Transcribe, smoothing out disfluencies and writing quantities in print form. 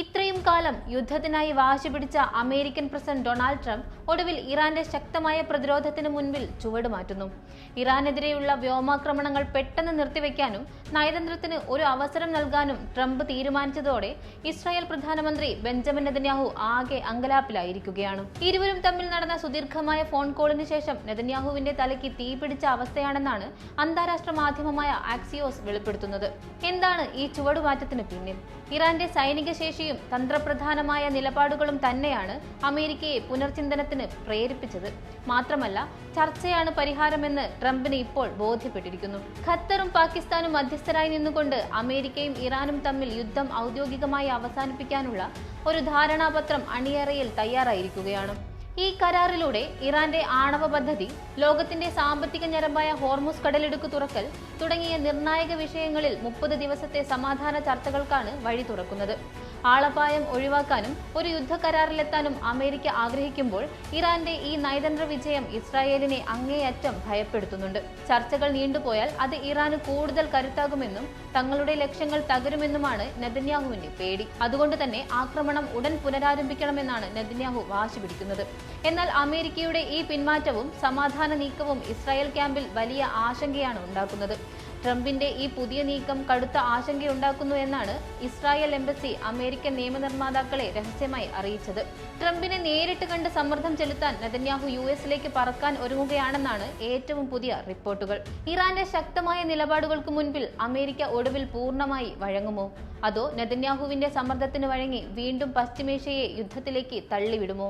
ഇത്രയും കാലം യുദ്ധത്തിനായി വാശി പിടിച്ച അമേരിക്കൻ പ്രസിഡന്റ് ഡൊണാൾഡ് ട്രംപ് ഒടുവിൽ ഇറാന്റെ ശക്തമായ പ്രതിരോധത്തിന് മുൻപിൽ ചുവടുമാറ്റുന്നു. ഇറാനെതിരെയുള്ള വ്യോമാക്രമണങ്ങൾ പെട്ടെന്ന് നിർത്തിവെക്കാനും നയതന്ത്രത്തിന് ഒരു അവസരം നൽകാനും ട്രംപ് തീരുമാനിച്ചതോടെ ഇസ്രായേൽ പ്രധാനമന്ത്രി ബെഞ്ചമിൻ നെതന്യാഹു ആകെ അങ്കലാപ്പിലായിരിക്കുകയാണ്. ഇരുവരും തമ്മിൽ നടന്ന സുദീർഘമായ ഫോൺ കോളിന് ശേഷം നെതന്യാഹുവിന്റെ തലയ്ക്ക് തീപിടിച്ച അവസ്ഥയാണെന്നാണ് അന്താരാഷ്ട്ര മാധ്യമമായ ആക്സിയോസ് വെളിപ്പെടുത്തുന്നത്. എന്താണ് ഈ ചുവടുമാറ്റത്തിന് പിന്നിൽ? ഇറാന്റെ സൈനിക ശേഷിയും തന്ത്രപ്രധാനമായ നിലപാടുകളും തന്നെയാണ് അമേരിക്കയെ പുനർചിന്തനത്തിന് പ്രേരിപ്പിച്ചത്. മാത്രമല്ല, ചർച്ചയാണ് പരിഹാരമെന്ന് ട്രംപിന് ഇപ്പോൾ ബോധ്യപ്പെട്ടിരിക്കുന്നു. ഖത്തറും പാകിസ്ഥാനും മധ്യസ്ഥരായി നിന്നുകൊണ്ട് അമേരിക്കയും ഇറാനും തമ്മിൽ യുദ്ധം ഔദ്യോഗികമായി അവസാനിപ്പിക്കാനുള്ള ഒരു ധാരണാപത്രം അണിയറയിൽ തയ്യാറായിരിക്കുകയാണ്. ഈ കരാറിലൂടെ ഇറാന്റെ ആണവ പദ്ധതി, ലോകത്തിന്റെ സാമ്പത്തിക ഞരമ്പായ ഹോർമുസ് കടലിടുക്ക് തുറക്കൽ തുടങ്ങിയ നിർണായക വിഷയങ്ങളിൽ 30 ദിവസത്തെ സമാധാന ചർച്ചകൾക്കാണ് വഴി തുറക്കുന്നത്. ആളപായം ഒഴിവാക്കാനും ഒരു യുദ്ധ കരാറിലെത്താനും അമേരിക്ക ആഗ്രഹിക്കുമ്പോൾ ഇറാന്റെ ഈ നയതന്ത്ര വിജയം ഇസ്രായേലിനെ അങ്ങേയറ്റം ഭയപ്പെടുത്തുന്നുണ്ട്. ചർച്ചകൾ നീണ്ടുപോയാൽ അത് ഇറാന് കൂടുതൽ കരുത്താകുമെന്നും തങ്ങളുടെ ലക്ഷ്യങ്ങൾ തകരുമെന്നുമാണ് നെതന്യാഹുവിന്റെ പേടി. അതുകൊണ്ട് തന്നെ ആക്രമണം ഉടൻ പുനരാരംഭിക്കണമെന്നാണ് നെതന്യാഹു വാശി പിടിക്കുന്നത്. എന്നാൽ അമേരിക്കയുടെ ഈ പിന്മാറ്റവും സമാധാന നീക്കവും ഇസ്രായേൽ ക്യാമ്പിൽ വലിയ ആശങ്കയാണ് ഉണ്ടാക്കുന്നത്. ട്രംപിന്റെ ഈ പുതിയ നീക്കം കടുത്ത ആശങ്കയുണ്ടാക്കുന്നു എന്നാണ് ഇസ്രായേൽ എംബസി അമേരിക്കൻ നിയമനിർമ്മാതാക്കളെ രഹസ്യമായി അറിയിച്ചത്. ട്രംപിനെ നേരിട്ട് കണ്ട് സമ്മർദ്ദം ചെലുത്താൻ നെതന്യാഹു യുഎസിലേക്ക് പറക്കാൻ ഒരുങ്ങുകയാണെന്നാണ് ഏറ്റവും പുതിയ റിപ്പോർട്ടുകൾ. ഇറാന്റെ ശക്തമായ നിലപാടുകൾക്ക് മുൻപിൽ അമേരിക്ക ഒടുവിൽ പൂർണ്ണമായി വഴങ്ങുമോ? അതോ നെതന്യാഹുവിന്റെ സമ്മർദ്ദത്തിന് വഴങ്ങി വീണ്ടും പശ്ചിമേഷ്യയെ യുദ്ധത്തിലേക്ക് തള്ളിവിടുമോ?